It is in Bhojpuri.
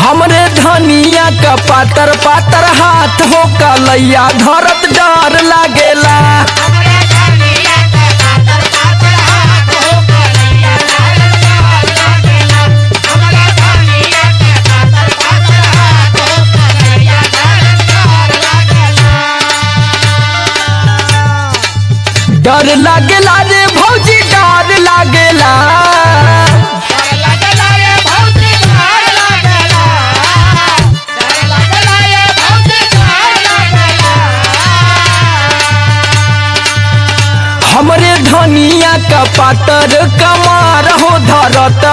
हमरे धनिया का पातर पातर हाथ हो कलैया धरत डर लागेला। डर लागेला रे भौजी डर लागेला। हमरे धनिया का पातर कमार हो धरत